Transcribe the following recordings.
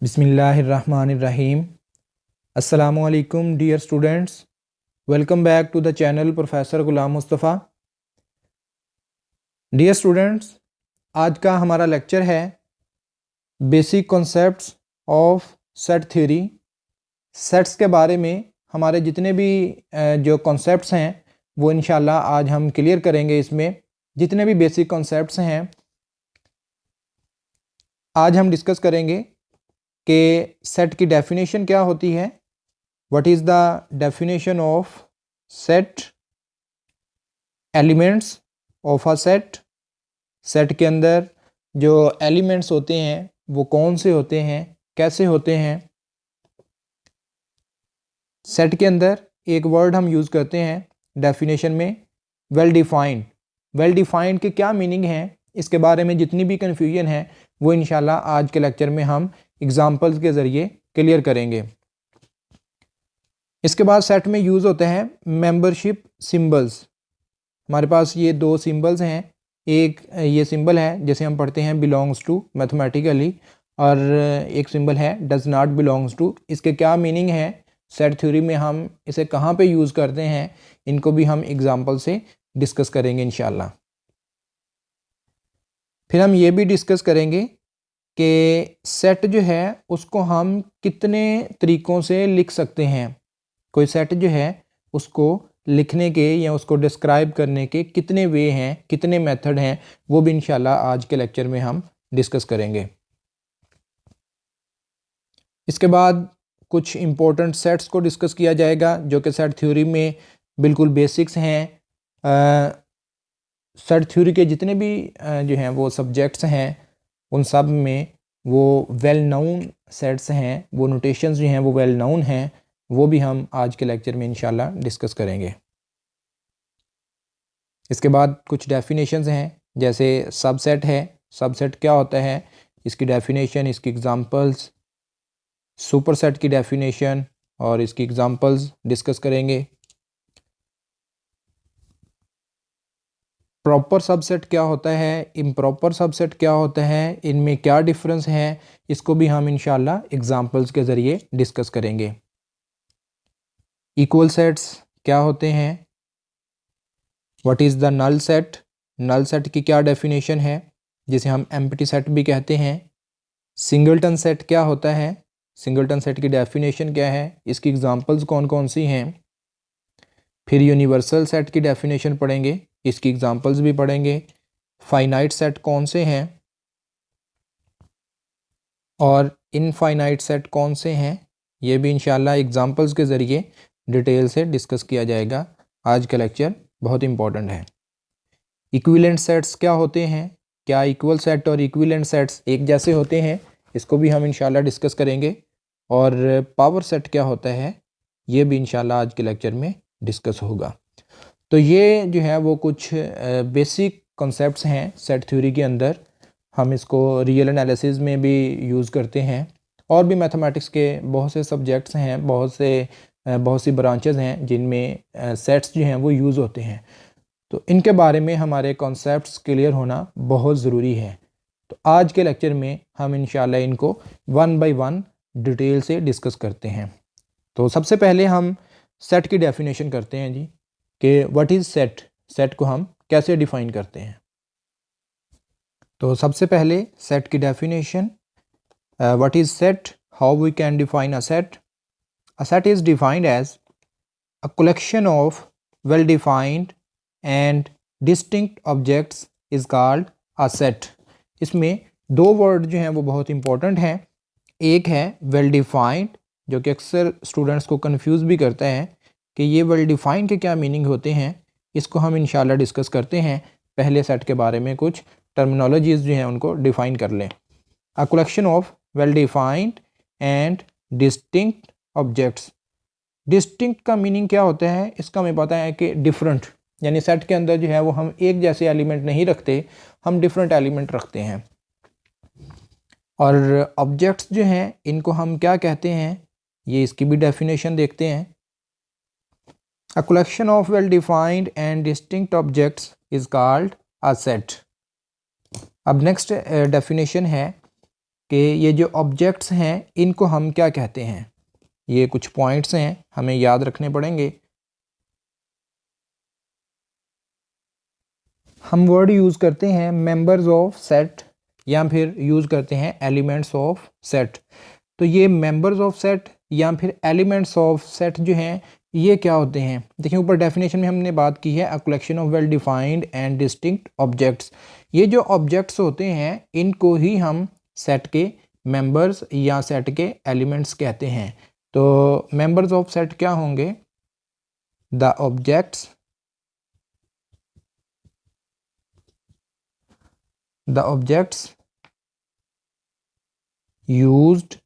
बिस्मिल्लाहिर्रहमानिर्रहीम। अस्सलामुअलैकुम dear students, welcome back to the channel professor Ghulam Mustafa. Dear students, आज का हमारा लेक्चर है basic concepts of set theory. Sets के बारे में हमारे जितने भी जो कॉन्सेप्ट्स हैं वो इंशाल्लाह आज हम क्लियर करेंगे। इसमें जितने भी बेसिक कॉन्सेप्ट्स हैं आज हम डिस्कस करेंगे कि सेट की डेफिनेशन क्या होती है, what is the definition of set, elements of a set, set के अंदर जो एलिमेंट्स होते हैं वो कौन से होते हैं, कैसे होते हैं। सेट के अंदर एक वर्ड हम यूज़ करते हैं डेफिनेशन में, वेल डिफाइंड। वेल डिफाइंड के क्या मीनिंग है, इसके बारे में जितनी भी कन्फ्यूजन है वो इंशाल्लाह आज के लेक्चर में हम एग्जांपल्स के ज़रिए क्लियर करेंगे। इसके बाद सेट में यूज़ होते हैं मेंबरशिप सिंबल्स। हमारे पास ये दो सिंबल्स हैं, एक ये सिंबल है जैसे हम पढ़ते हैं बिलोंग्स टू मैथमेटिकली, और एक सिंबल है डज नॉट बिलोंग्स टू। इसके क्या मीनिंग है, सेट थ्योरी में हम इसे कहाँ पे यूज़ करते हैं, इनको भी हम एग्जांपल से डिस्कस करेंगे इंशाल्लाह। फिर हम ये भी डिस्कस करेंगे कि सेट जो है उसको हम कितने तरीक़ों से लिख सकते हैं। कोई सेट जो है उसको लिखने के या उसको डिस्क्राइब करने के कितने वे हैं, कितने मेथड हैं, वो भी इंशाल्लाह आज के लेक्चर में हम डिस्कस करेंगे। इसके बाद कुछ इम्पोर्टेंट सेट्स को डिस्कस किया जाएगा जो कि सेट थ्योरी में बिल्कुल बेसिक्स हैं। सेट थ्योरी के जितने भी जो हैं वो सब्जेक्ट्स हैं उन सब में वो वेल नाउन सेट्स हैं, वो नोटेशंस जो हैं वो वेल नाउन हैं, वो भी हम आज के लेक्चर में इंशाल्लाह डिस्कस करेंगे। इसके बाद कुछ डेफिनेशंस हैं, जैसे सबसेट है, सबसेट क्या होता है, इसकी डेफिनेशन, इसकी एग्जांपल्स, सुपरसेट की डेफिनेशन और इसकी एग्जांपल्स डिस्कस करेंगे। प्रॉपर सबसेट क्या होता है, इम्प्रॉपर सबसेट क्या होता है, इनमें क्या डिफरेंस है, इसको भी हम इंशाल्लाह एग्जांपल्स के ज़रिए डिस्कस करेंगे। इक्वल सेट्स क्या होते हैं, what is the null set, null set की क्या डेफिनेशन है जिसे हम एम्प्टी सेट भी कहते हैं। सिंगलटन सेट क्या होता है, सिंगलटन सेट की डेफिनेशन क्या है, इसकी एग्जांपल्स कौन कौन सी हैं। फिर यूनिवर्सल सेट की डेफिनेशन पढ़ेंगे, इसकी एग्जांपल्स भी पढ़ेंगे। फाइनाइट सेट कौन से हैं और इनफाइनाइट सेट कौन से हैं, ये भी इंशाल्लाह एग्जांपल्स के ज़रिए डिटेल से डिस्कस किया जाएगा। आज का लेक्चर बहुत इंपॉर्टेंट है। इक्विवेलेंट सेट्स क्या होते हैं, क्या इक्वल सेट और इक्विवेलेंट सेट्स एक जैसे होते हैं, इसको भी हम इंशाल्लाह डिस्कस करेंगे। और पावर सेट क्या होता है, ये भी इंशाल्लाह आज के लेक्चर में डिस्कस होगा। तो ये जो है वो कुछ बेसिक कॉन्सेप्ट्स हैं सेट थ्योरी के अंदर। हम इसको रियल एनालिसिस में भी यूज़ करते हैं, और भी मैथमेटिक्स के बहुत से सब्जेक्ट्स हैं, बहुत सी ब्रांचेस हैं जिनमें सेट्स जो हैं वो यूज़ होते हैं। तो इनके बारे में हमारे कॉन्सेप्ट्स क्लियर होना बहुत ज़रूरी है। तो आज के लेक्चर में हम इंशाल्लाह इनको वन बाय वन डिटेल से डिस्कस करते हैं। तो सबसे पहले हम सेट की डेफिनेशन करते हैं जी, कि व्हाट इज़ सेट, सेट को हम कैसे डिफ़ाइन करते हैं। तो सबसे पहले सेट की definition, what is set, how we can define a set. A set is defined as a collection of well defined and distinct objects is called a set. इसमें दो वर्ड जो हैं वो बहुत इंपॉर्टेंट हैं। एक है वेल डिफाइंड, जो कि अक्सर स्टूडेंट्स को कंफ्यूज भी करता है कि ये वेल डिफाइंड के क्या मीनिंग होते हैं। इसको हम इंशाल्लाह डिस्कस करते हैं। पहले सेट के बारे में कुछ टर्मिनोलॉजीज़ जो हैं उनको डिफ़ाइन कर लें। अ collection of well defined and distinct objects. Distinct का मीनिंग क्या होता है, इसका हमें पता है कि डिफरेंट, यानी सेट के अंदर जो है वो हम एक जैसे एलिमेंट नहीं रखते, हम डिफरेंट एलिमेंट रखते हैं। और ऑब्जेक्ट्स जो हैं इनको हम क्या कहते हैं, ये इसकी भी डेफिनेशन देखते हैं। अ collection of well defined and distinct objects is called a set. अब नेक्स्ट डेफिनेशन है कि ये जो ऑब्जेक्ट्स हैं इनको हम क्या कहते हैं। ये कुछ पॉइंट्स हैं हमें याद रखने पड़ेंगे। हम वर्ड यूज़ करते हैं मेंबर्स ऑफ सेट या फिर यूज़ करते हैं एलिमेंट्स ऑफ सेट। तो ये मेंबर्स ऑफ सेट या फिर एलिमेंट्स ऑफ सेट जो हैं ये क्या होते हैं। देखिए ऊपर डेफिनेशन में हमने बात की है, अ collection of well defined and distinct objects. ये जो ऑब्जेक्ट्स होते हैं इनको ही हम सेट के मेंबर्स या सेट के एलिमेंट्स कहते हैं। तो मेंबर्स ऑफ सेट क्या होंगे, the objects used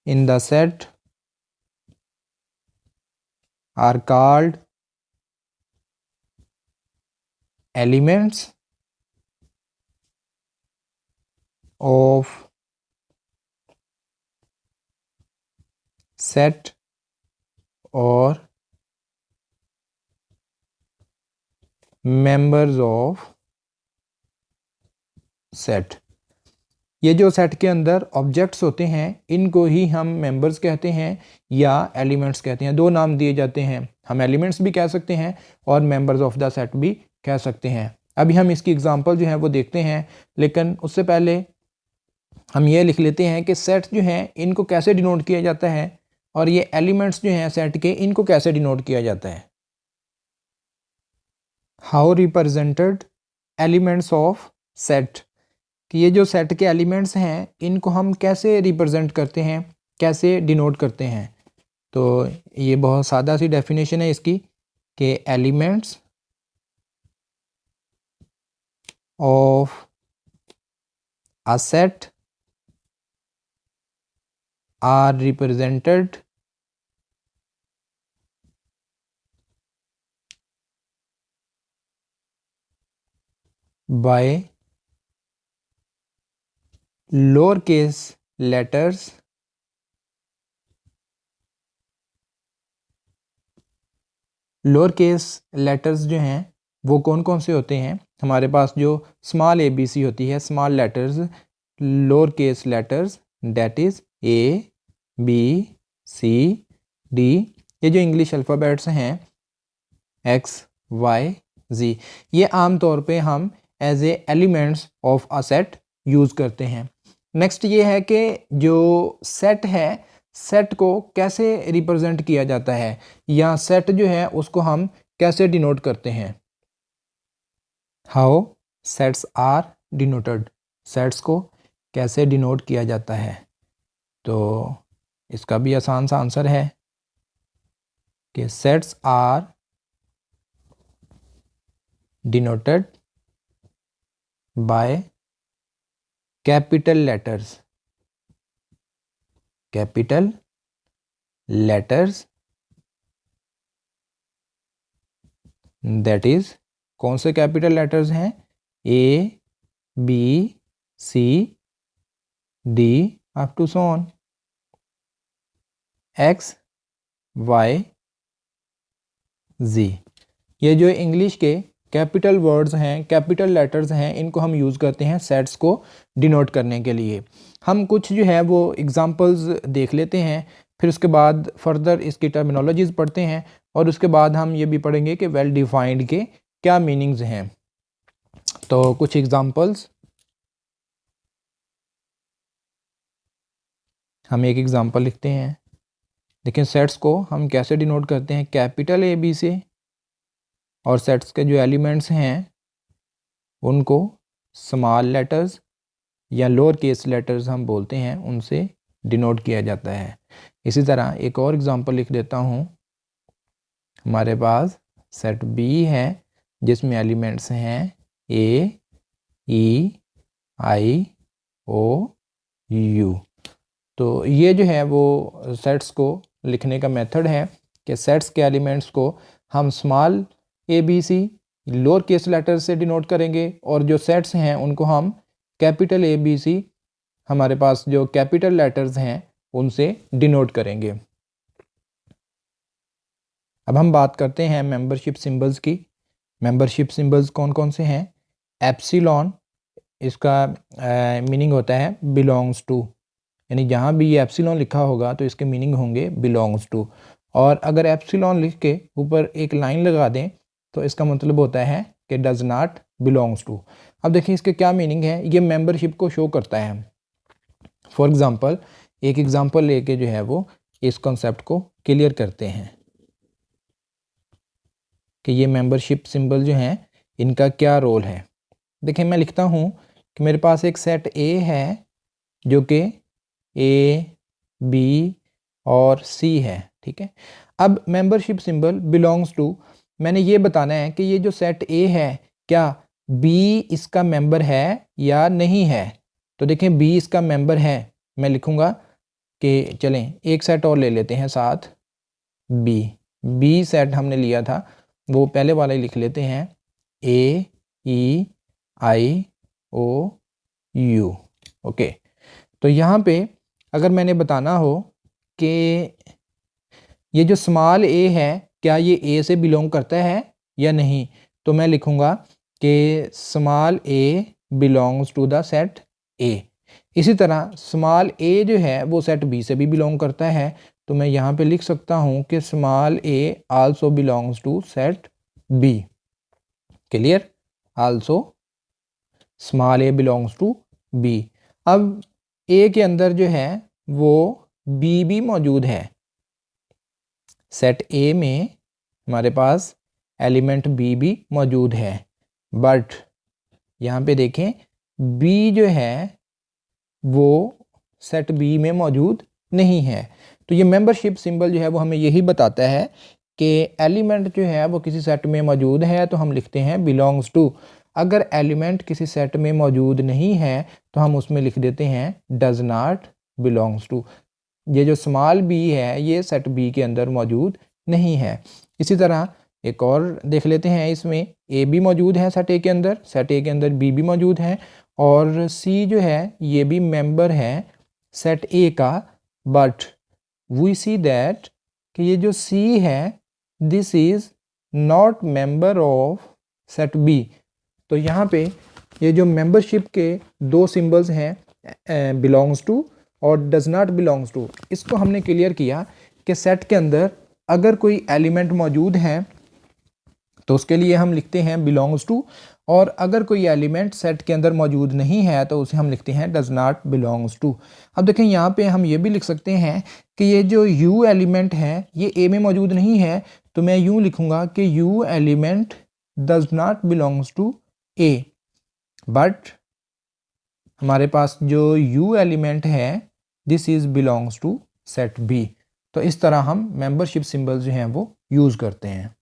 in the set are called elements of set or members of set। ये जो सेट के अंदर ऑब्जेक्ट्स होते हैं इनको ही हम मेंबर्स कहते हैं या एलिमेंट्स कहते हैं। दो नाम दिए जाते हैं, हम एलिमेंट्स भी कह सकते हैं और मेंबर्स ऑफ द सेट भी कह सकते हैं। अभी हम इसकी एग्जांपल जो है वो देखते हैं, लेकिन उससे पहले हम ये लिख लेते हैं कि सेट जो हैं इनको कैसे डिनोट किया जाता है और ये एलिमेंट्स जो हैं सेट के इनको कैसे डिनोट किया जाता है। How represented elements of set, कि ये जो सेट के एलिमेंट्स हैं इनको हम कैसे रिप्रेजेंट करते हैं, कैसे डिनोट करते हैं। तो ये बहुत सादा सी डेफिनेशन है इसकी कि elements of a set are represented by lower case letters lower case letters जो हैं वो कौन कौन से होते हैं। हमारे पास जो स्मॉल ABC होती है, small letters, lower case letters, that is ABCD। ये जो इंग्लिश अल्फ़ाबेट्स हैं XYZ, ये आम तौर पे हम as a elements of a set use करते हैं। नेक्स्ट ये है कि जो सेट है सेट को कैसे रिप्रेजेंट किया जाता है या सेट जो है उसको हम कैसे डिनोट करते हैं। How sets are denoted, sets को कैसे डिनोट किया जाता है। तो इसका भी आसान सा आंसर है कि sets are denoted by capital letters. Capital letters, that is कौन से कैपिटल लेटर्स हैं, ABCD up to so on, XYZ। ये जो इंग्लिश के कैपिटल वर्ड्स हैं, कैपिटल लेटर्स हैं, इनको हम यूज़ करते हैं सेट्स को डिनोट करने के लिए। हम कुछ जो है वो एग्जांपल्स देख लेते हैं, फिर उसके बाद फर्दर इसकी टर्मिनोलॉजीज़ पढ़ते हैं और उसके बाद हम ये भी पढ़ेंगे कि वेल डिफाइंड के क्या मीनिंग्स हैं। तो कुछ एग्जांपल्स, हम एक एग्जांपल लिखते हैं। लेकिन सेट्स को हम कैसे डिनोट करते हैं, कैपिटल AB से, और सेट्स के जो एलिमेंट्स हैं उनको स्मॉल लेटर्स या लोअर केस लेटर्स हम बोलते हैं, उनसे डिनोट किया जाता है। इसी तरह एक और एग्जांपल लिख देता हूँ। हमारे पास सेट B है जिसमें एलिमेंट्स हैं AEIOU। तो ये जो है वो सेट्स को लिखने का मेथड है कि सेट्स के एलिमेंट्स को हम small ABC lower case letters से डिनोट करेंगे और जो सेट्स हैं उनको हम कैपिटल ABC हमारे पास जो कैपिटल लेटर्स हैं उनसे डिनोट करेंगे। अब हम बात करते हैं मेंबरशिप सिंबल्स की। मेंबरशिप सिंबल्स कौन कौन से हैं, एप्सिलॉन इसका मीनिंग होता है बिलोंग्स टू, यानी जहाँ भी ये एप्सिलॉन लिखा होगा तो इसके मीनिंग होंगे बिलोंग्स टू। और अगर एप्सिलॉन लिख के ऊपर एक लाइन लगा दें तो इसका मतलब होता है कि डज नॉट बिलोंग्स टू। अब देखिए इसके क्या मीनिंग है, ये मेंबरशिप को शो करता है। फॉर एग्ज़ाम्पल एक एग्ज़ाम्पल लेके जो है वो इस कॉन्सेप्ट को क्लियर करते हैं कि ये मेंबरशिप सिंबल जो हैं इनका क्या रोल है। देखिए मैं लिखता हूँ कि मेरे पास एक सेट ए है जो कि ए बी और सी है, ठीक है। अब मेंबरशिप सिंबल बिलोंग्स टू, मैंने ये बताना है कि ये जो सेट ए है क्या बी इसका मेंबर है या नहीं है। तो देखें बी इसका मेंबर है, मैं लिखूँगा कि चलें एक सेट और ले लेते हैं साथ, बी बी सेट हमने लिया था वो पहले वाला ही लिख लेते हैं, ए ई आई ओ यू। ओके, तो यहाँ पे अगर मैंने बताना हो कि ये जो स्मॉल ए है क्या ये ए से बिलोंग करता है या नहीं, तो मैं लिखूँगा कि small A belongs to the set A. इसी तरह स्मॉल ए जो है वो सेट बी से भी बिलोंग करता है, तो मैं यहाँ पे लिख सकता हूँ कि small A also belongs to set B. Clear, also small A belongs to B. अब ए के अंदर जो है वो बी भी मौजूद है, सेट ए में हमारे पास एलिमेंट बी भी मौजूद है, बट यहाँ पे देखें बी जो है वो सेट बी में मौजूद नहीं है। तो ये मेंबरशिप सिंबल जो है वो हमें यही बताता है कि एलिमेंट जो है वो किसी सेट में मौजूद है तो हम लिखते हैं बिलोंग्स टू। अगर एलिमेंट किसी सेट में मौजूद नहीं है तो हम उसमें लिख देते हैं डज नॉट बिलोंग्स टू। ये जो स्मॉल बी है ये सेट बी के अंदर मौजूद नहीं है। इसी तरह एक और देख लेते हैं, इसमें ए भी मौजूद है सेट ए के अंदर, सेट ए के अंदर बी भी मौजूद है और सी जो है ये भी मेंबर है सेट ए का, बट वी सी दैट कि ये जो सी है this is not member of set B. तो यहाँ पे ये जो मेंबरशिप के दो सिंबल्स हैं बिलोंग्स टू और डज नॉट बिलोंग्स टू, इसको हमने क्लियर किया कि सेट के अंदर अगर कोई एलिमेंट मौजूद है तो उसके लिए हम लिखते हैं बिलोंग्स टू, और अगर कोई एलिमेंट सेट के अंदर मौजूद नहीं है तो उसे हम लिखते हैं डज नॉट बिलोंग्स टू। अब देखें यहाँ पे हम ये भी लिख सकते हैं कि ये जो यू एलिमेंट है ये ए में मौजूद नहीं है, तो मैं यूँ लिखूँगा कि U element does not belongs to A, but हमारे पास जो यू एलिमेंट है this is belongs to set B. तो इस तरह हम मेंबरशिप सिंबल जो हैं वो यूज़ करते हैं।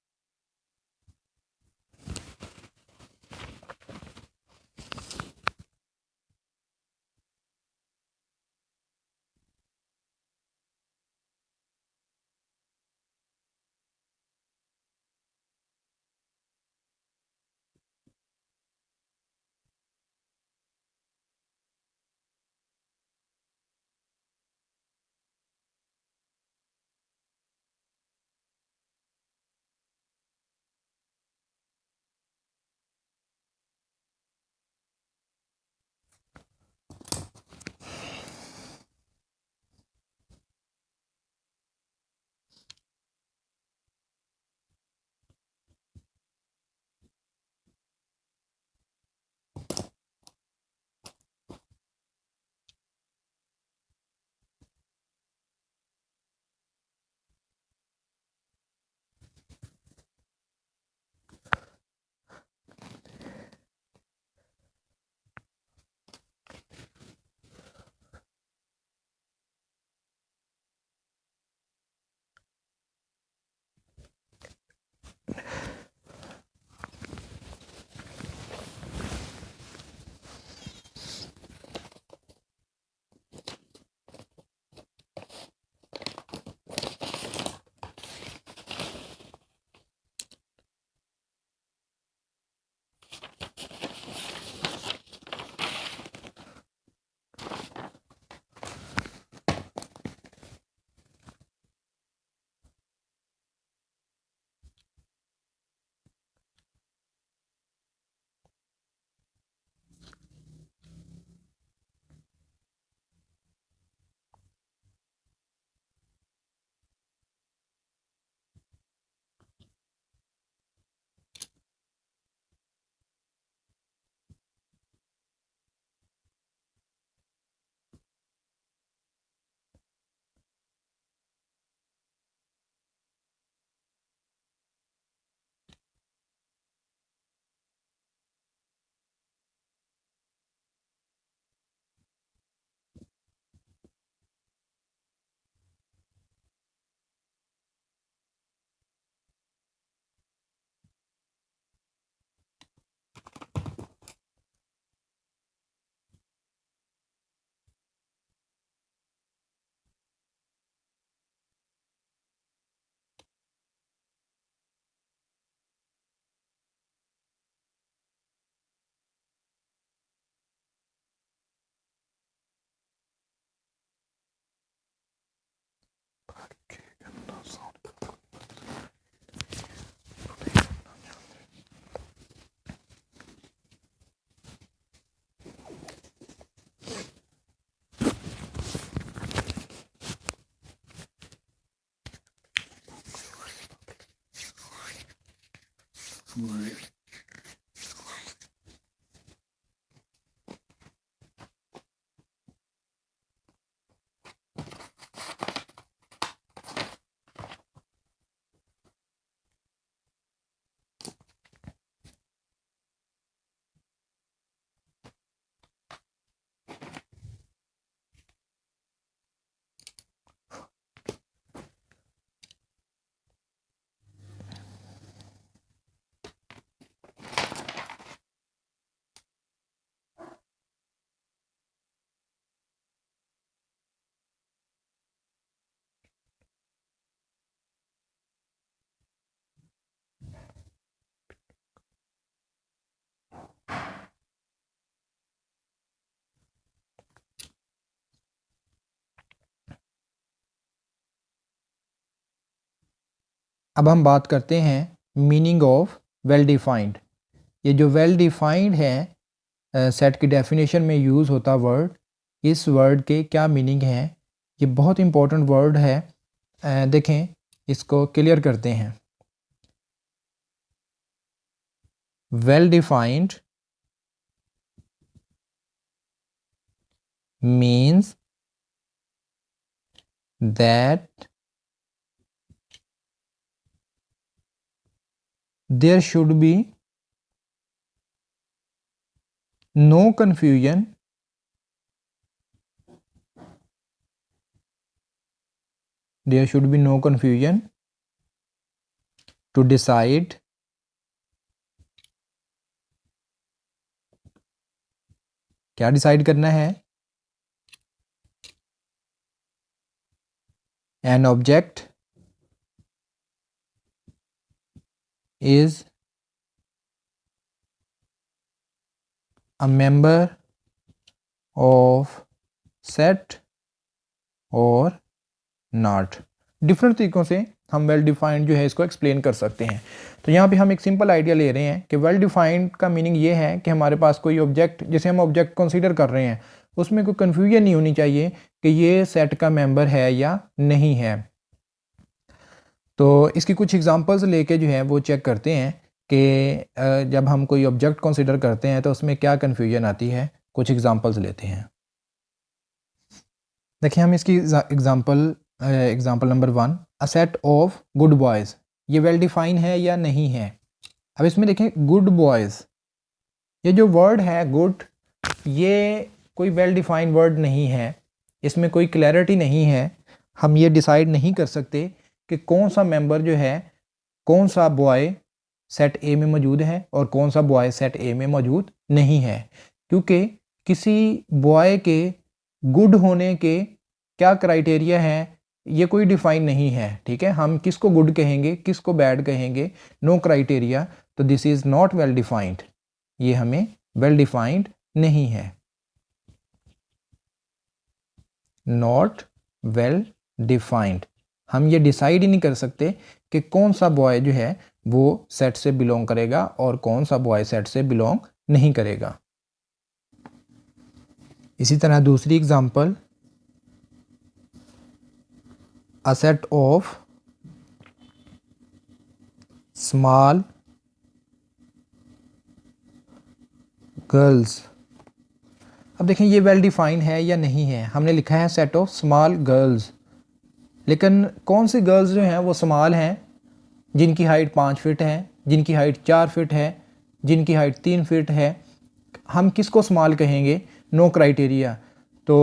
अब हम बात करते हैं मीनिंग ऑफ वेल डिफाइंड। ये जो वेल डिफाइंड है सेट की डेफिनेशन में यूज़ होता वर्ड, इस वर्ड के क्या मीनिंग हैं, ये बहुत इंपॉर्टेंट वर्ड है। देखें, इसको क्लियर करते हैं। Well defined means that there should be no confusion to decide क्या डिसाइड करना है, an object is a member of set or not। Different तरीकों से हम वेल डिफाइंड जो है इसको एक्सप्लेन कर सकते हैं। तो यहाँ पे हम एक सिंपल आइडिया ले रहे हैं कि वेल डिफाइंड का मीनिंग ये है कि हमारे पास कोई ऑब्जेक्ट, जैसे हम ऑब्जेक्ट कंसीडर कर रहे हैं, उसमें कोई कन्फ्यूजन नहीं होनी चाहिए कि ये सेट का मेंबर है या नहीं है। तो इसकी कुछ एग्जांपल्स लेके जो है वो चेक करते हैं कि जब हम कोई ऑब्जेक्ट कंसीडर करते हैं तो उसमें क्या कन्फ्यूजन आती है। कुछ एग्जांपल्स लेते हैं। देखिए, हम इसकी example number 1, a set of good boys. ये वेल डिफाइन है या नहीं है। अब इसमें देखें, गुड बॉयज़, ये जो वर्ड है गुड, ये कोई वेल डिफाइंड वर्ड नहीं है, इसमें कोई क्लैरिटी नहीं है। हम ये डिसाइड नहीं कर सकते कि कौन सा मेंबर जो है, कौन सा बॉय सेट ए में मौजूद है और कौन सा बॉय सेट ए में मौजूद नहीं है, क्योंकि किसी बॉय के गुड होने के क्या क्राइटेरिया है ये कोई डिफाइन नहीं है। ठीक है, हम किसको गुड कहेंगे, किसको बैड कहेंगे, नो क्राइटेरिया। तो this is not well defined, ये हमें वेल डिफाइंड नहीं है, नॉट वेल डिफाइंड। हम ये डिसाइड ही नहीं कर सकते कि कौन सा बॉय जो है वो सेट से बिलोंग करेगा और कौन सा बॉय सेट से बिलोंग नहीं करेगा। इसी तरह दूसरी example, a set of small girls। अब देखें, ये वेल डिफाइंड है या नहीं है। हमने लिखा है सेट ऑफ स्मॉल गर्ल्स, लेकिन कौन सी गर्ल्स जो हैं वो स्मॉल हैं, जिनकी हाइट 5 फीट है, जिनकी हाइट 4 फीट है, जिनकी हाइट 3 फीट है। हम किसको स्मॉल कहेंगे, नो क्राइटेरिया। तो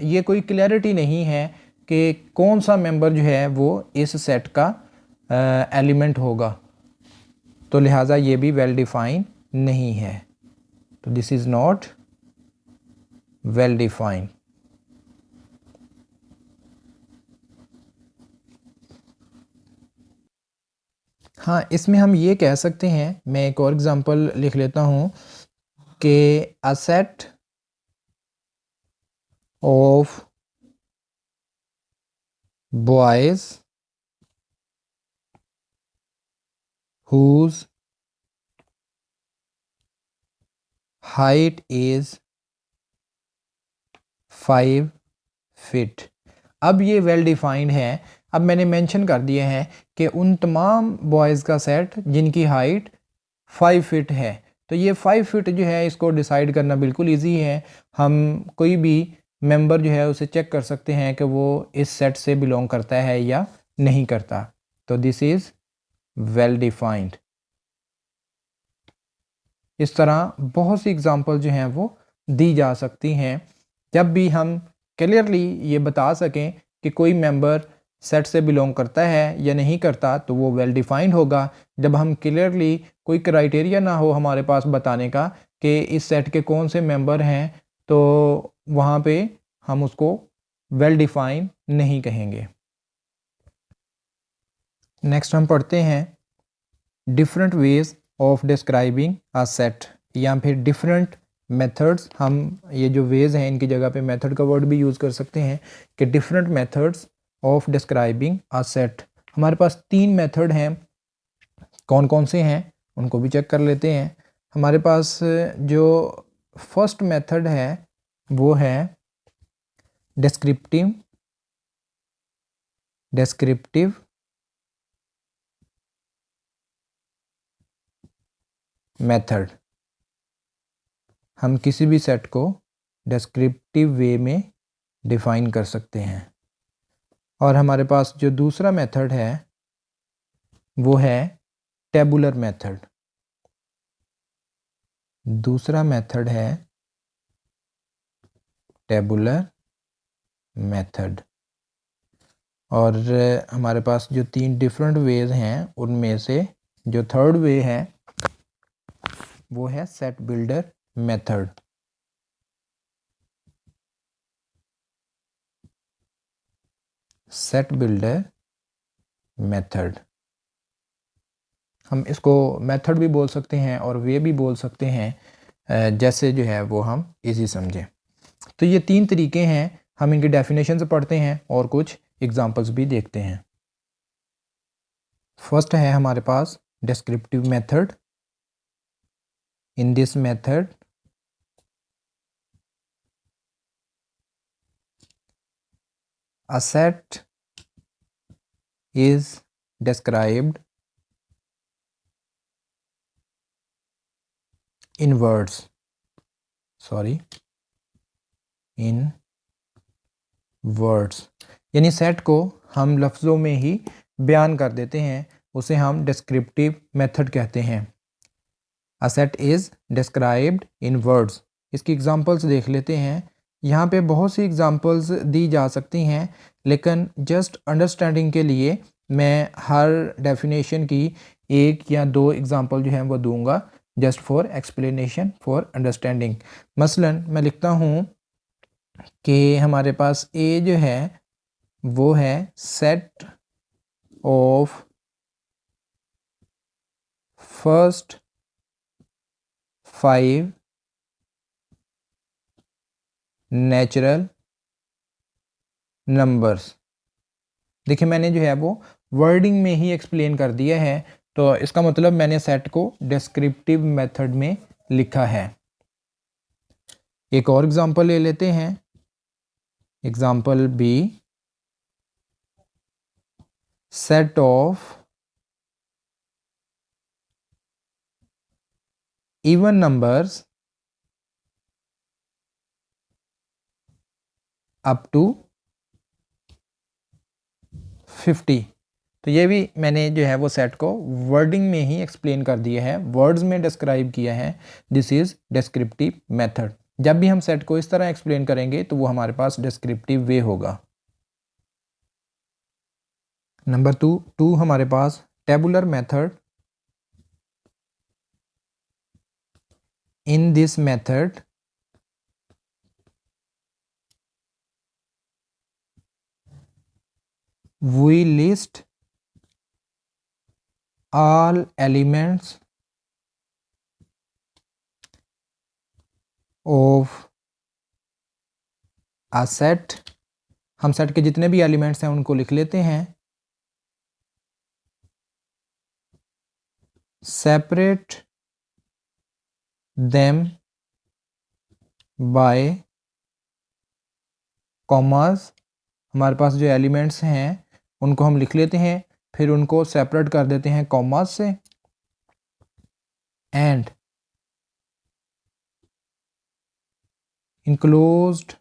ये कोई क्लैरिटी नहीं है कि कौन सा मेंबर जो है वो इस सेट का एलिमेंट होगा, तो लिहाजा ये भी वेल डिफाइन नहीं है। तो this is not well defined. हाँ, इसमें हम ये कह सकते हैं, मैं एक और एग्जांपल लिख लेता हूँ कि a set of boys whose height is 5 feet। अब ये वेल डिफाइंड है। अब मैंने मेंशन कर दिया है कि उन तमाम बॉयज़ का सेट जिनकी हाइट 5 फीट है। तो ये 5 फीट जो है इसको डिसाइड करना बिल्कुल इजी है। हम कोई भी मेंबर जो है उसे चेक कर सकते हैं कि वो इस सेट से बिलोंग करता है या नहीं करता। तो दिस इज़ वेल डिफाइंड। इस तरह बहुत सी एग्जांपल जो हैं वो दी जा सकती हैं। जब भी हम क्लियरली ये बता सकें कि कोई मेंबर सेट से बिलोंग करता है या नहीं करता तो वो वेल डिफाइंड होगा। जब हम क्लियरली कोई क्राइटेरिया ना हो हमारे पास बताने का कि इस सेट के कौन से मेंबर हैं, तो वहाँ पे हम उसको वेल डिफाइन नहीं कहेंगे। नेक्स्ट हम पढ़ते हैं different ways of describing a set, या फिर डिफरेंट मेथड्स। हम ये जो वेज हैं इनकी जगह पे मेथड का वर्ड भी यूज़ कर सकते हैं कि different methods of describing a set. हमारे पास 3 मेथड हैं, कौन कौन से हैं उनको भी चेक कर लेते हैं। हमारे पास जो फर्स्ट मेथड है वो है डिस्क्रिप्टिव मेथड। हम किसी भी सेट को डिस्क्रिप्टिव वे में डिफाइन कर सकते हैं। और हमारे पास जो दूसरा मेथड है वो है टेबुलर मेथड। दूसरा मेथड है टेबुलर मेथड। और हमारे पास जो 3 डिफरेंट वेज हैं उनमें से जो थर्ड वे है वो है set builder method. Set builder method, हम इसको मेथड भी बोल सकते हैं और वे भी बोल सकते हैं, जैसे जो है वो हम इजी समझें। तो ये 3 तरीके हैं, हम इनकी डेफिनेशन से पढ़ते हैं और कुछ एग्जांपल्स भी देखते हैं। फर्स्ट है हमारे पास descriptive method. In this method a set is described in words, in words, यानी सेट को हम लफ्ज़ों में ही बयान कर देते हैं, उसे हम डिस्क्रिप्टिव मेथड कहते हैं। A set is described in words। इसकी एग्जांपल्स देख लेते हैं। यहाँ पे बहुत सी एग्जांपल्स दी जा सकती हैं, लेकिन जस्ट अंडरस्टैंडिंग के लिए मैं हर डेफिनेशन की 1 या 2 एग्जांपल जो हैं वो दूंगा, just for explanation for understanding. मसलन मैं लिखता हूँ कि हमारे पास ए जो है वो है set of first 5 natural numbers. देखिए मैंने जो है वो वर्डिंग में ही एक्सप्लेन कर दिया है, तो इसका मतलब मैंने सेट को डिस्क्रिप्टिव मेथड में लिखा है। एक और एग्जांपल ले लेते हैं, example B, set of even numbers up to 50। तो ये भी मैंने जो है वो सेट को वर्डिंग में ही एक्सप्लेन कर दिया है, वर्ड्स में डिस्क्राइब किया है। This is descriptive method. जब भी हम सेट को इस तरह एक्सप्लेन करेंगे तो वो हमारे पास डिस्क्रिप्टिव वे होगा। नंबर 2 हमारे पास tabular method. In this method we list all elements of a set। हम सेट के जितने भी एलिमेंट्स हैं उनको लिख लेते हैं। Separate them by commas. हमारे पास जो एलिमेंट्स हैं उनको हम लिख लेते हैं, फिर उनको सेपरेट कर देते हैं कॉमास से। And enclosed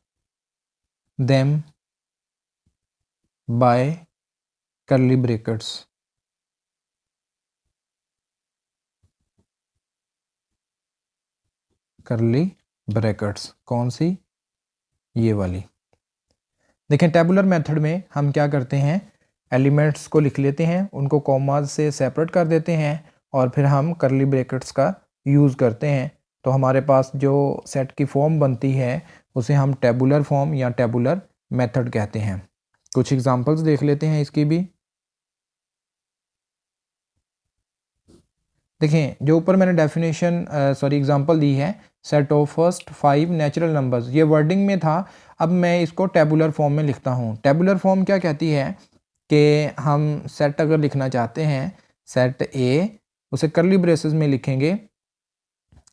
them by curly brackets। curly brackets कौन सी? ये वाली। देखें टेबुलर मेथड में हम क्या करते हैं, एलिमेंट्स को लिख लेते हैं, उनको कॉमास से सेपरेट कर देते हैं और फिर हम करली ब्रैकेट्स का यूज़ करते हैं। तो हमारे पास जो सेट की फॉर्म बनती है उसे हम टेबुलर फॉर्म या टेबुलर मेथड कहते हैं। कुछ एग्जांपल्स देख लेते हैं इसकी भी। देखें जो ऊपर मैंने डेफिनेशन एग्जांपल दी है, set of first 5 natural numbers, ये वर्डिंग में था। अब मैं इसको टेबुलर फॉर्म में लिखता हूँ। टेबुलर फॉर्म क्या कहती है कि हम सेट अगर लिखना चाहते हैं, सेट ए, उसे कर्ली ब्रेसेस में लिखेंगे।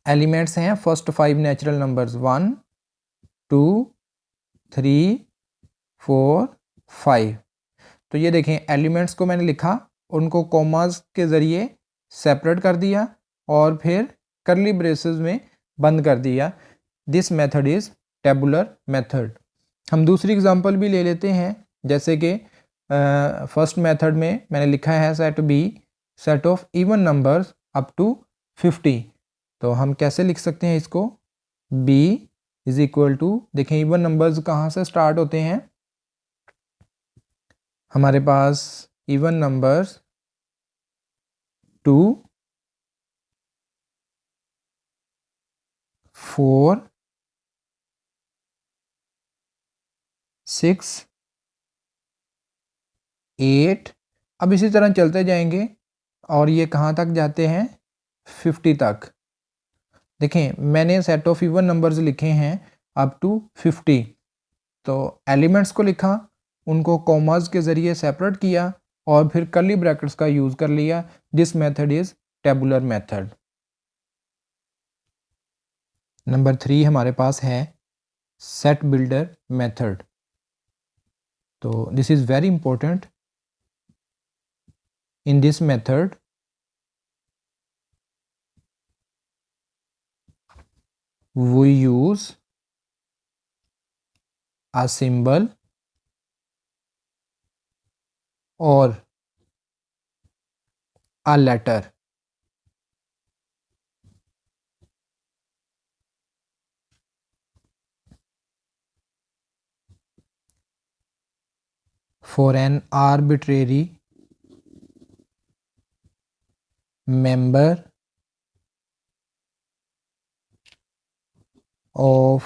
एलिमेंट्स हैं फर्स्ट 5 नेचुरल नंबर्स 1 2 3 4 5। तो ये देखें एलिमेंट्स को मैंने लिखा, उनको कॉमास के ज़रिए सेपरेट कर दिया और फिर कर्ली ब्रेसेस में बंद कर दिया। This method is tabular method. हम दूसरी एग्जांपल भी ले लेते हैं, जैसे कि फर्स्ट मेथड में मैंने लिखा है set B, set of even numbers up to 50। तो हम कैसे लिख सकते हैं इसको, b इज इक्वल टू, देखें इवन नंबर्स कहाँ से स्टार्ट होते हैं, हमारे पास इवन नंबर्स 2 4 6 8, अब इसी तरह चलते जाएंगे और ये कहाँ तक जाते हैं, 50 तक। देखें मैंने सेट ऑफ इवन नंबर्स लिखे हैं अप टू 50। तो एलिमेंट्स को लिखा, उनको कॉमास के ज़रिए सेपरेट किया और फिर कर्ली ब्रैकेट्स का यूज़ कर लिया। This method is tabular method. Number 3 हमारे पास है सेट बिल्डर मेथड। तो this is very important. In this method we use a symbol or a letter for an arbitrary member of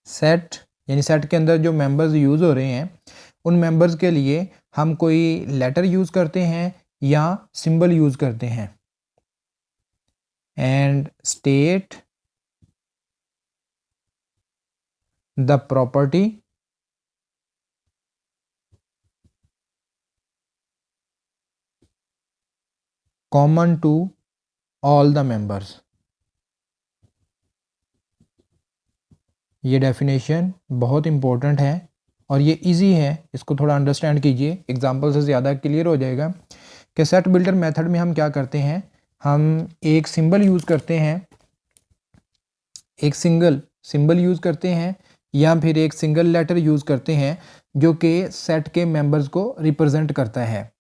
set, यानी set के अंदर जो members use हो रहे हैं उन मेंबर्स के लिए हम कोई लेटर यूज़ करते हैं या सिंबल यूज़ करते हैं। And state the property common to all the members. ये डेफिनेशन बहुत इम्पोर्टेंट है और ये इजी है, इसको थोड़ा अंडरस्टैंड कीजिए, एग्जांपल से ज़्यादा क्लियर हो जाएगा। कि सेट बिल्डर मेथड में हम क्या करते हैं, हम एक सिंबल यूज़ करते हैं, एक सिंगल सिंबल यूज़ करते हैं या फिर एक सिंगल लेटर यूज़ करते हैं जो कि सेट के मेंबर्स को रिप्रेजेंट करता है।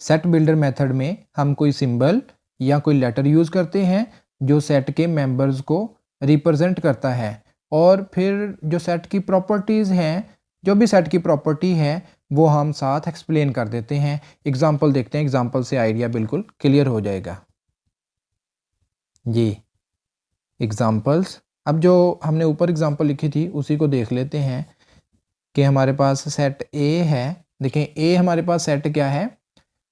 सेट बिल्डर मेथड में हम कोई सिंबल या कोई लेटर यूज़ करते हैं जो सेट के मेंबर्स को रिप्रेजेंट करता है और फिर जो सेट की प्रॉपर्टीज़ हैं, जो भी सेट की प्रॉपर्टी है वो हम साथ एक्सप्लेन कर देते हैं। एग्जांपल देखते हैं, एग्जांपल से आइडिया बिल्कुल क्लियर हो जाएगा जी। एग्जांपल्स, अब जो हमने ऊपर एग्जांपल लिखी थी उसी को देख लेते हैं कि हमारे पास सेट ए है। देखें ए हमारे पास सेट क्या है,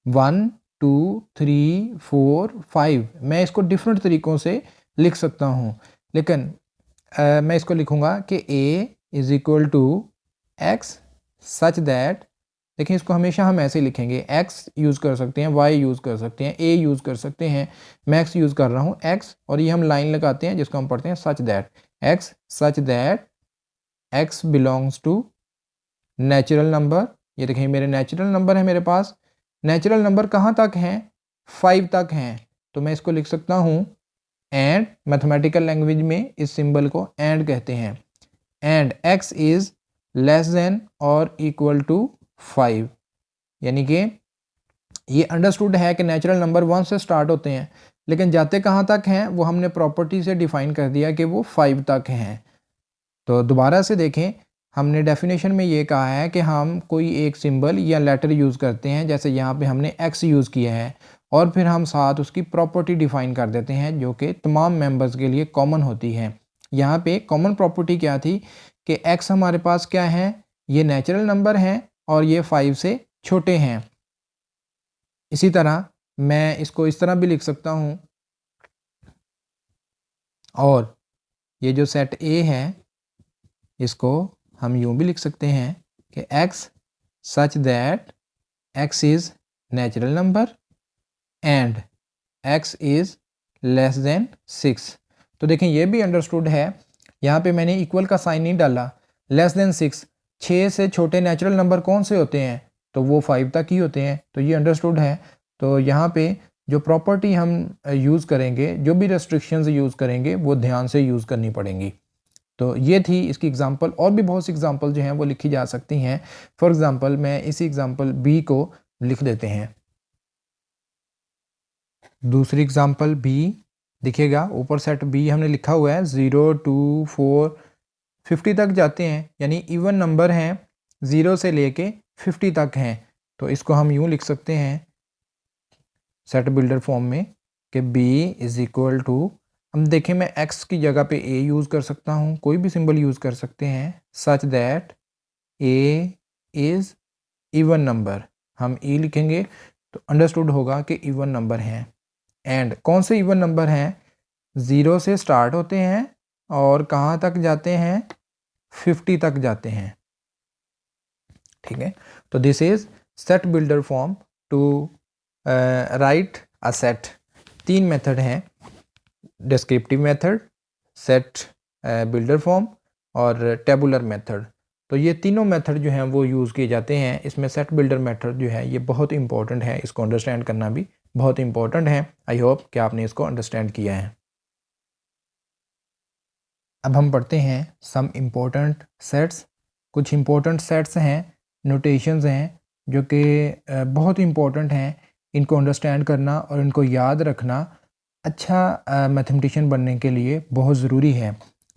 1 2 3 4 5। मैं इसको डिफरेंट तरीक़ों से लिख सकता हूँ, लेकिन मैं इसको लिखूँगा कि a is equal to X such that, देखिए इसको हमेशा हम ऐसे लिखेंगे, x यूज़ कर सकते हैं, y यूज़ कर सकते हैं, a यूज़ कर सकते हैं, मैं x यूज़ कर रहा हूँ, x, और ये हम लाइन लगाते हैं जिसको हम पढ़ते हैं such that, x such that x belongs to natural number. ये देखिए मेरे नेचुरल नंबर है, मेरे पास नेचुरल नंबर कहाँ तक हैं, 5 तक हैं। तो मैं इसको लिख सकता हूँ एंड, मैथमेटिकल लैंग्वेज में इस सिंबल को एंड कहते हैं, and x is less than और इक्वल टू 5। यानी कि ये अंडरस्टूड है कि नेचुरल नंबर 1 से स्टार्ट होते हैं, लेकिन जाते कहाँ तक हैं वो हमने प्रॉपर्टी से डिफाइन कर दिया कि वो 5 तक हैं। तो दोबारा से देखें, हमने डेफिनेशन में ये कहा है कि हम कोई एक सिंबल या लेटर यूज़ करते हैं, जैसे यहाँ पे हमने x यूज़ किया है, और फिर हम साथ उसकी प्रॉपर्टी डिफाइन कर देते हैं जो कि तमाम मेंबर्स के लिए कॉमन होती है। यहाँ पे कॉमन प्रॉपर्टी क्या थी कि x हमारे पास क्या है, ये नेचुरल नंबर हैं और ये 5 से छोटे हैं। इसी तरह मैं इसको इस तरह भी लिख सकता हूँ, और ये जो सेट A है इसको हम यूँ भी लिख सकते हैं कि x such that x is natural number and x is less than 6। तो देखें ये भी अंडरस्टूड है, यहाँ पे मैंने इक्वल का साइन नहीं डाला, लेस देन 6, 6 से छोटे नेचुरल नंबर कौन से होते हैं, तो वो 5 तक ही होते हैं, तो ये अंडरस्टूड है। तो यहाँ पे जो प्रॉपर्टी हम यूज़ करेंगे, जो भी रेस्ट्रिक्शंस यूज़ करेंगे वो ध्यान से यूज़ करनी पड़ेंगी। तो ये थी इसकी एग्जांपल, और भी बहुत सी एग्जांपल जो हैं वो लिखी जा सकती हैं। फॉर एग्जांपल मैं इसी एग्जांपल बी को लिख देते हैं। दूसरी एग्जांपल बी दिखेगा, ऊपर सेट बी हमने लिखा हुआ है 0 2 4 50 तक जाते हैं, यानी इवन नंबर हैं, 0 से लेके 50 तक हैं। तो इसको हम यूँ लिख सकते हैं सेट बिल्डर फॉर्म में कि b इज़ इक्वल टू, हम देखें मैं x की जगह पे a यूज़ कर सकता हूँ, कोई भी सिंबल यूज़ कर सकते हैं, such that a is even number, हम e लिखेंगे तो अंडरस्टूड होगा कि इवन नंबर हैं। एंड कौन से इवन नंबर हैं, 0 से स्टार्ट होते हैं और कहाँ तक जाते हैं, 50 तक जाते हैं। ठीक है, तो this is set builder form to write a set. 3 method हैं, descriptive method, set builder form और टेबुलर मेथड। तो ये तीनों मेथड जो हैं वो यूज़ किए जाते हैं। इसमें सेट बिल्डर मेथड जो है ये बहुत इंपॉर्टेंट है, इसको अंडरस्टैंड करना भी बहुत इंपॉर्टेंट है। आई होप कि आपने इसको अंडरस्टैंड किया है। अब हम पढ़ते हैं सम इम्पोर्टेंट सेट्स। कुछ इम्पोर्टेंट सेट्स हैं, नोटेशंस हैं जो कि बहुत इम्पोर्टेंट हैं, इनको अंडरस्टैंड करना और इनको याद रखना अच्छा मैथमेटिशियन बनने के लिए बहुत ज़रूरी है।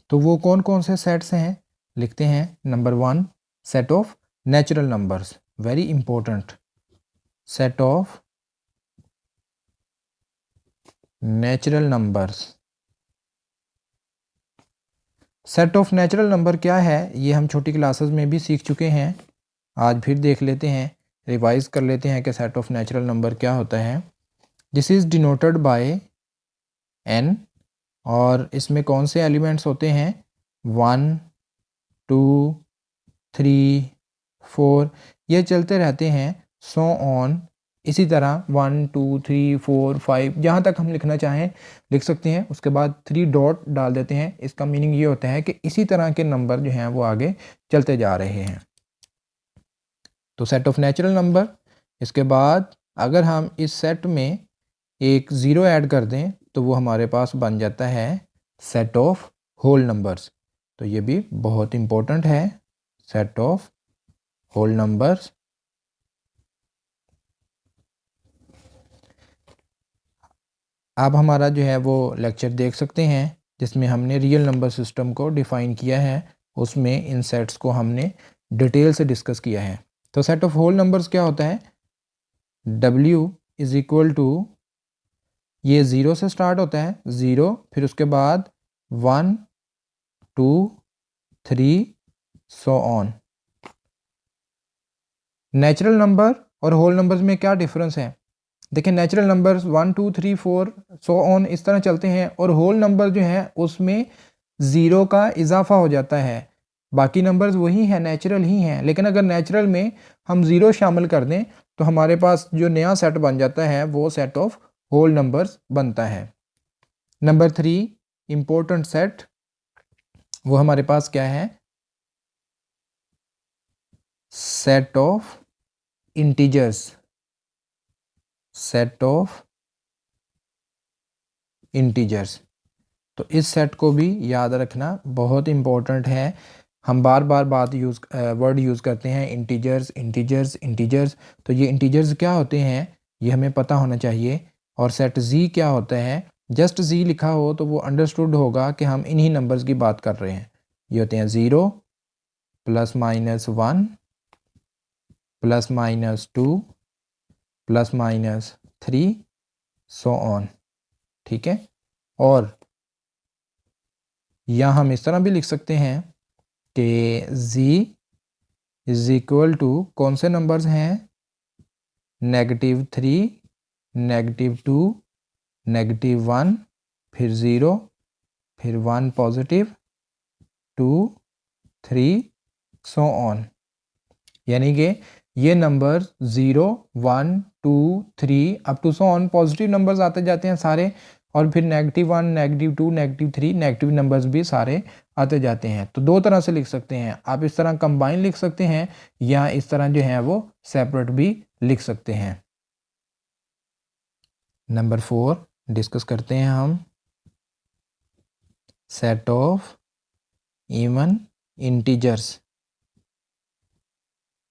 तो वो कौन कौन से सेट्स हैं लिखते हैं। Number 1, set of natural numbers, very important. Set of natural numbers. Set of natural number क्या है ये हम छोटी क्लासेस में भी सीख चुके हैं, आज फिर देख लेते हैं, रिवाइज कर लेते हैं कि सेट ऑफ नेचुरल नंबर क्या होता है। This is denoted by n, और इसमें कौन से एलिमेंट्स होते हैं, 1 2 3 4, ये चलते रहते हैं, सो ऑन। इसी तरह 1 2 3 4 5 जहाँ तक हम लिखना चाहें लिख सकते हैं, उसके बाद 3 डॉट डाल देते हैं। इसका मीनिंग ये होता है कि इसी तरह के नंबर जो हैं वो आगे चलते जा रहे हैं। तो सेट ऑफ नेचुरल नंबर। इसके बाद अगर हम इस सेट में एक ज़ीरो ऐड कर दें तो वो हमारे पास बन जाता है सेट ऑफ होल नंबर्स। तो ये भी बहुत इम्पोर्टेंट है, सेट ऑफ होल नंबर्स। आप हमारा जो है वो लेक्चर देख सकते हैं जिसमें हमने रियल नंबर सिस्टम को डिफ़ाइन किया है, उसमें इन सेट्स को हमने डिटेल से डिस्कस किया है। तो सेट ऑफ होल नंबर्स क्या होता है, W इज़ इक्वल टू, ये 0 से स्टार्ट होता है, 0, फिर उसके बाद 1 2 3 सो ऑन। नेचुरल नंबर और होल नंबर्स में क्या डिफरेंस है, देखिए नेचुरल नंबर्स 1 2 3 4 सो ऑन इस तरह चलते हैं, और होल नंबर जो है उसमें 0 का इजाफा हो जाता है। बाकी नंबर्स वही हैं, नेचुरल ही हैं, लेकिन अगर नेचुरल में हम 0 शामिल कर दें तो हमारे पास जो नया सेट बन जाता है वो सेट ऑफ होल नंबर्स बनता है। नंबर 3 इम्पोर्टेंट सेट, वो हमारे पास क्या है, set of integers. Set of integers, तो इस सेट को भी याद रखना बहुत इम्पोर्टेंट है। हम बार बार वर्ड यूज़ करते हैं, इंटीजर्स इंटीजर्स इंटीजर्स। तो ये इंटीजर्स क्या होते हैं ये हमें पता होना चाहिए। और सेट जी क्या होता है, जस्ट जी लिखा हो तो वो अंडरस्टूड होगा कि हम इन्हीं नंबर्स की बात कर रहे हैं। ये होते हैं 0 plus minus 1 plus minus 2 plus minus 3 so on. ठीक है, और या हम इस तरह भी लिख सकते हैं कि z इज इक्वल टू, कौन से नंबर्स हैं, -3 -2 -1 फिर 0 फिर 1 पॉजिटिव 2 3 सो ऑन। यानी कि ये number 0, 1, 2, 3 up to so on positive numbers आते जाते हैं सारे, और फिर -1, -2, -3 नेगेटिव नंबर्स भी सारे आते जाते हैं। तो दो तरह से लिख सकते हैं, आप इस तरह कंबाइन लिख सकते हैं या इस तरह जो है वो सेपरेट भी लिख सकते हैं। नंबर 4 डिस्कस करते हैं हम, सेट ऑफ इवन इंटीजर्स।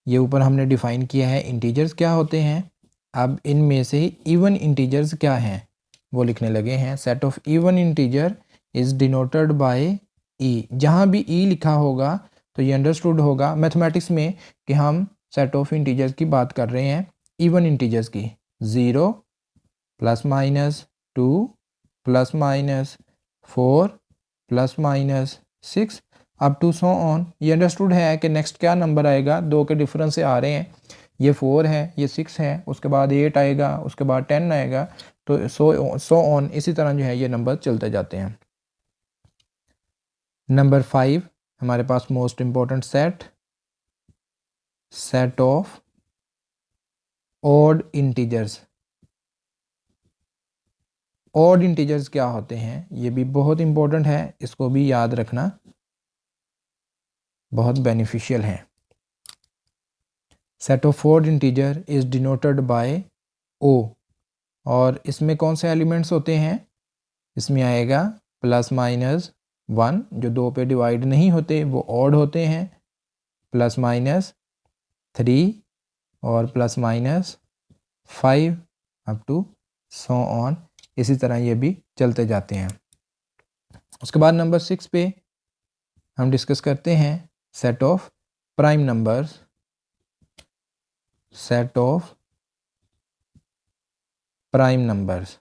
ये ऊपर हमने डिफाइन किया है इंटीजर्स क्या होते हैं। अब इनमें से इवन इंटीजर्स क्या हैं वो लिखने लगे हैं। Set of even integer is denoted by E. जहाँ भी ई लिखा होगा तो ये अंडरस्टूड होगा मैथमेटिक्स में कि हम सेट ऑफ इंटीजर्स की बात कर रहे हैं, इवन इंटीजर्स की। 0 ±2 ±4 ±6 अप टू सो ऑन। ये अंडरस्टूड है कि नेक्स्ट क्या नंबर आएगा, दो के डिफरेंस से आ रहे हैं, ये 4 है, ये 6 है, उसके बाद 8 आएगा, उसके बाद 10 आएगा, तो सो ऑन इसी तरह जो है ये नंबर चलते जाते हैं। नंबर 5 हमारे पास most important set of odd integers. Odd integers क्या होते हैं ये भी बहुत इंपॉर्टेंट है, इसको भी याद रखना बहुत बेनिफिशियल है। Set of odd integer is denoted by O, और इसमें कौन से एलिमेंट्स होते हैं, इसमें आएगा ±1, जो 2 पे डिवाइड नहीं होते वो ऑड होते हैं, +-3 और +-5 अप टू सो ऑन, इसी तरह ये भी चलते जाते हैं। उसके बाद नंबर 6 पे हम डिस्कस करते हैं set of prime numbers. Set of prime numbers,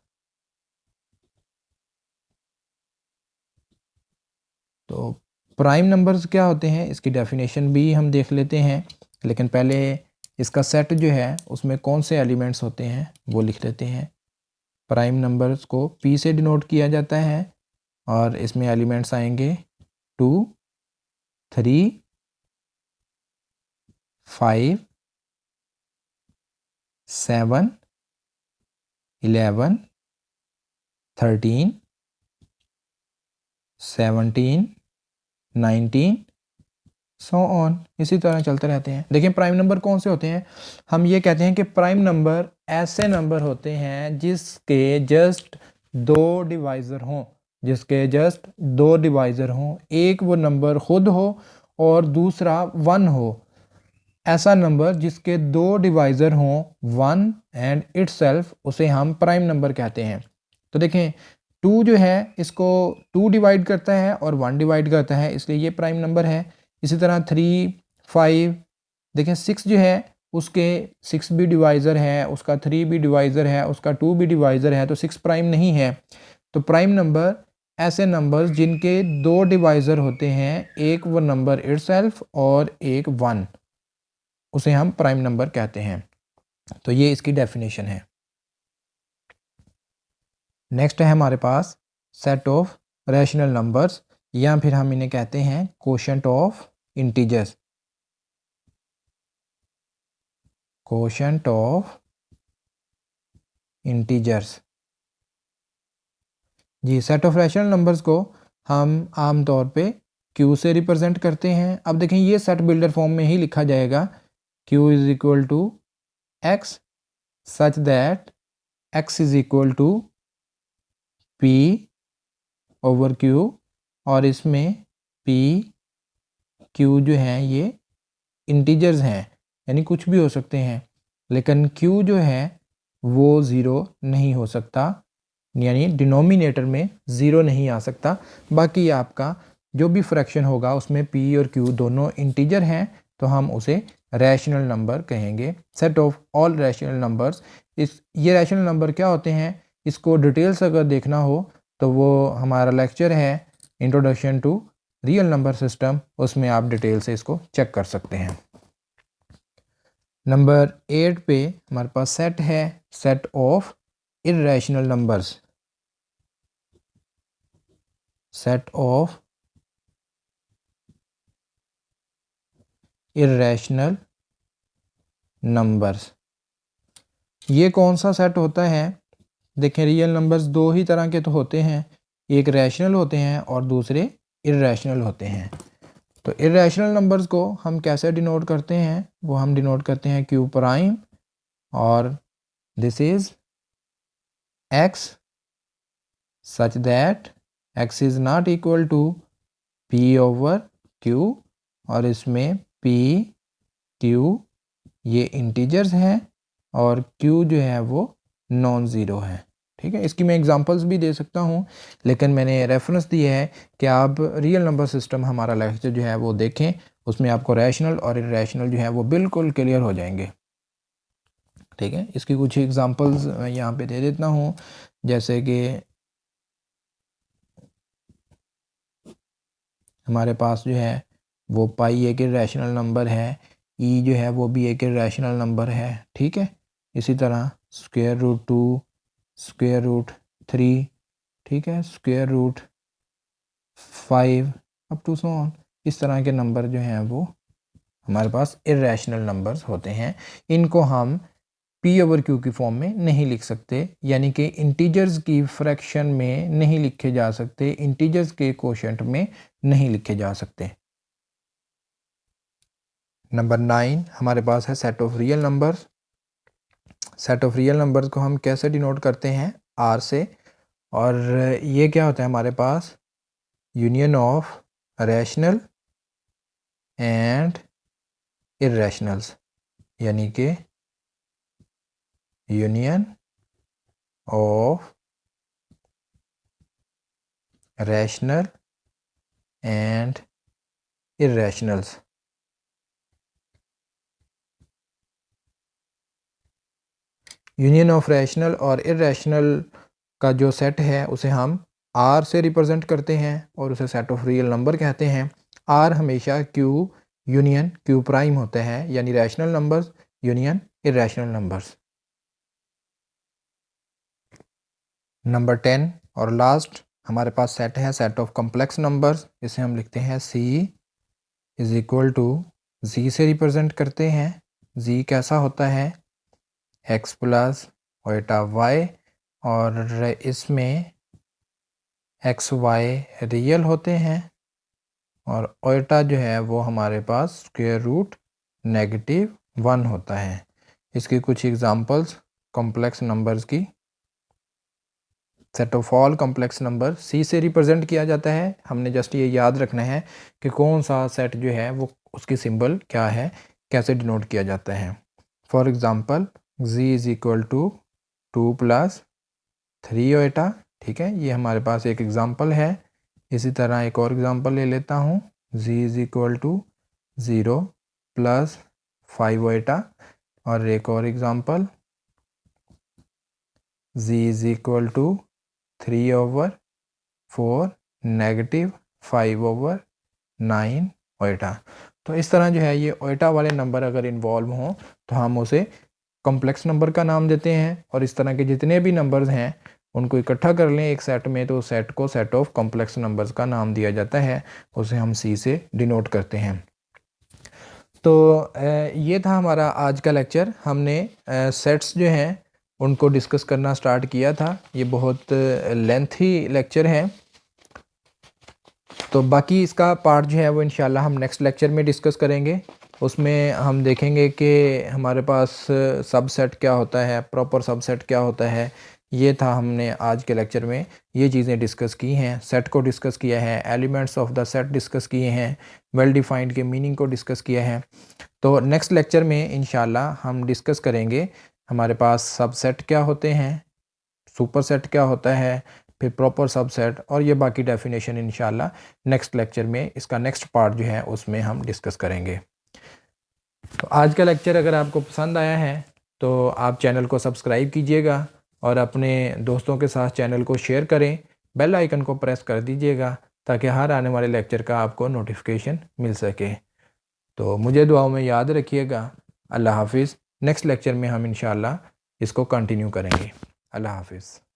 तो प्राइम नंबर्स क्या होते हैं इसकी डेफिनेशन भी हम देख लेते हैं, लेकिन पहले इसका सेट जो है उसमें कौन से एलिमेंट्स होते हैं वो लिख लेते हैं। प्राइम नंबर्स को P से डिनोट किया जाता है और इसमें एलिमेंट्स आएंगे 2, 3, 5, 7, 11, 13, 17, 19 सो ऑन, इसी तरह चलते रहते हैं। देखिए प्राइम नंबर कौन से होते हैं, हम ये कहते हैं कि प्राइम नंबर ऐसे नंबर होते हैं जिसके जस्ट 2 डिवाइज़र हों, जिसके जस्ट 2 डिवाइज़र हों, एक वो नंबर खुद हो और दूसरा 1 हो। ऐसा नंबर जिसके 2 डिवाइज़र हों 1 एंड इटसेल्फ, उसे हम प्राइम नंबर कहते हैं। तो देखें 2 जो है इसको 2 डिवाइड करता है और 1 डिवाइड करता है, इसलिए ये प्राइम नंबर है। इसी तरह 3, 5, देखें 6 जो है उसके 6 भी डिवाइज़र है, उसका 3 भी डिवाइज़र है, उसका 2 भी डिवाइज़र है, तो 6 प्राइम नहीं है। तो प्राइम नंबर ऐसे नंबर्स जिनके 2 डिवाइज़र होते हैं, एक वो नंबर इटसेल्फ और एक 1, उसे हम प्राइम नंबर कहते हैं। तो ये इसकी डेफिनेशन है। नेक्स्ट है हमारे पास सेट ऑफ रैशनल नंबर्स, या फिर हम इन्हें कहते हैं quotient of integers. Quotient of integers जी, सेट ऑफ रैशनल नंबर्स को हम आम तौर पे Q से रिप्रेजेंट करते हैं। अब देखें ये सेट बिल्डर फॉर्म में ही लिखा जाएगा, Q = X such that X = P/Q, और इसमें P, Q जो हैं ये इंटीजर्स हैं, यानी कुछ भी हो सकते हैं, लेकिन Q जो है वो 0 नहीं हो सकता, यानी डिनोमिनेटर में 0 नहीं आ सकता। बाकी आपका जो भी फ्रैक्शन होगा उसमें P और Q दोनों इंटीजर हैं, तो हम उसे रैशनल नंबर कहेंगे। Set of all rational numbers, ये रैशनल नंबर क्या होते हैं इसको डिटेल्स अगर देखना हो तो वो हमारा लेक्चर है introduction to real number system, उसमें आप डिटेल से इसको चेक कर सकते हैं। नंबर 8 पे हमारे पास सेट है set of irrational numbers. Set of irrational numbers. ये कौन सा सेट होता है? देखें, रियल नंबर्स दो ही तरह के तो होते हैं, एक रैशनल होते हैं और दूसरे इर्रेशनल होते हैं। तो इर्रेशनल नंबर्स को हम कैसे डिनोट करते हैं? वो हम डिनोट करते हैं क्यू प्राइम, और this is X such that X is not equal to P over Q, और इसमें पी क्यू ये इंटीजर्स हैं और क्यू जो है वो नॉन ज़ीरो है। ठीक है, इसकी मैं एग्जांपल्स भी दे सकता हूँ, लेकिन मैंने रेफरेंस दिया है कि आप रियल नंबर सिस्टम हमारा लेक्चर जो है वो देखें, उसमें आपको रैशनल और इर्रेशनल जो है वो बिल्कुल क्लियर हो जाएंगे। ठीक है, इसकी कुछ एग्जांपल्स मैं यहाँ पे दे देता हूँ, जैसे कि हमारे पास जो है वो पाई एक इर्रेशनल नंबर है, ई जो है वो भी एक इर्रेशनल नंबर है। ठीक है, इसी तरह स्क्वायर रूट 2, स्क्वायर रूट 3, ठीक है, square root 5 up to so on, इस तरह के नंबर जो हैं वो हमारे पास इर्रेशनल नंबर्स होते हैं। इनको हम पी ओवर क्यू की फॉर्म में नहीं लिख सकते, यानी कि इंटीजर्स की फ्रैक्शन में नहीं लिखे जा सकते, इंटीजर्स के कोशेंट में नहीं लिखे जा सकते। नंबर 9 हमारे पास है set of real numbers. Set of real numbers को हम कैसे डिनोट करते हैं? आर से, और ये क्या होता है हमारे पास? Union of rational and irrationals, यानी कि union of rational and irrationals. Union of rational और इर्रेशनल का जो सेट है उसे हम आर से रिप्रेजेंट करते हैं और उसे सेट ऑफ रियल नंबर कहते हैं। आर हमेशा क्यू यूनियन क्यू प्राइम होता है, यानी rational numbers union irrational numbers. Number 10 और लास्ट हमारे पास सेट है सेट ऑफ कॉम्प्लेक्स नंबर्स। इसे हम लिखते हैं C is equal to, Z से रिप्रेजेंट करते हैं। Z कैसा होता है? x प्लस ओटा y, और इसमें एक्स वाई रियल होते हैं और ओटा जो है वो हमारे पास स्क्वायर रूट -1 होता है। इसकी कुछ एग्जांपल्स कॉम्प्लेक्स नंबर्स की। Set of all complex number C से रिप्रेजेंट किया जाता है। हमने जस्ट ये याद रखना है कि कौन सा सेट जो है वो उसकी सिंबल क्या है, कैसे डिनोट किया जाता है। For example Z is equal to 2 plus 3 iota. ठीक है, ये हमारे पास एक एग्जांपल है। इसी तरह एक और एग्जांपल ले लेता हूँ, Z is equal to 0 plus 5 iota, और एक और example Z is equal to 3/4 -5/9 ओटा। तो इस तरह जो है ये ओटा वाले नंबर अगर इन्वॉल्व हों तो हम उसे कॉम्प्लेक्स नंबर का नाम देते हैं, और इस तरह के जितने भी नंबर्स हैं उनको इकट्ठा कर लें एक सेट में तो सेट को सेट ऑफ कॉम्प्लेक्स नंबर्स का नाम दिया जाता है, उसे हम C से डिनोट करते हैं। तो ये था हमारा आज का लेक्चर। हमने सेट्स जो हैं उनको डिस्कस करना स्टार्ट किया था। ये बहुत लेंथी लेक्चर है, तो बाकी इसका पार्ट जो है वो इंशाल्लाह हम नेक्स्ट लेक्चर में डिस्कस करेंगे। उसमें हम देखेंगे कि हमारे पास सबसेट क्या होता है, प्रॉपर सबसेट क्या होता है। ये था हमने आज के लेक्चर में ये चीज़ें डिस्कस की हैं। सेट को डिस्कस किया है, elements of the set discuss किए हैं, वेल डिफाइंड के मीनिंग को डिस्कस किया है। तो नेक्स्ट लेक्चर में इंशाल्लाह हम डिस्कस करेंगे हमारे पास सबसेट क्या होते हैं, सुपरसेट क्या होता है, फिर प्रॉपर सबसेट, और ये बाकी डेफिनेशन इंशाल्लाह नेक्स्ट लेक्चर में इसका नेक्स्ट पार्ट जो है उसमें हम डिस्कस करेंगे। तो आज का लेक्चर अगर आपको पसंद आया है तो आप चैनल को सब्सक्राइब कीजिएगा और अपने दोस्तों के साथ चैनल को शेयर करें, बेल आइकन को प्रेस कर दीजिएगा ताकि हर आने वाले लेक्चर का आपको नोटिफिकेशन मिल सके। तो मुझे दुआओं में याद रखिएगा। अल्लाह हाफिज़। नेक्स्ट लेक्चर में हम इंशाल्लाह इसको कंटिन्यू करेंगे। अल्लाह हाफिज़।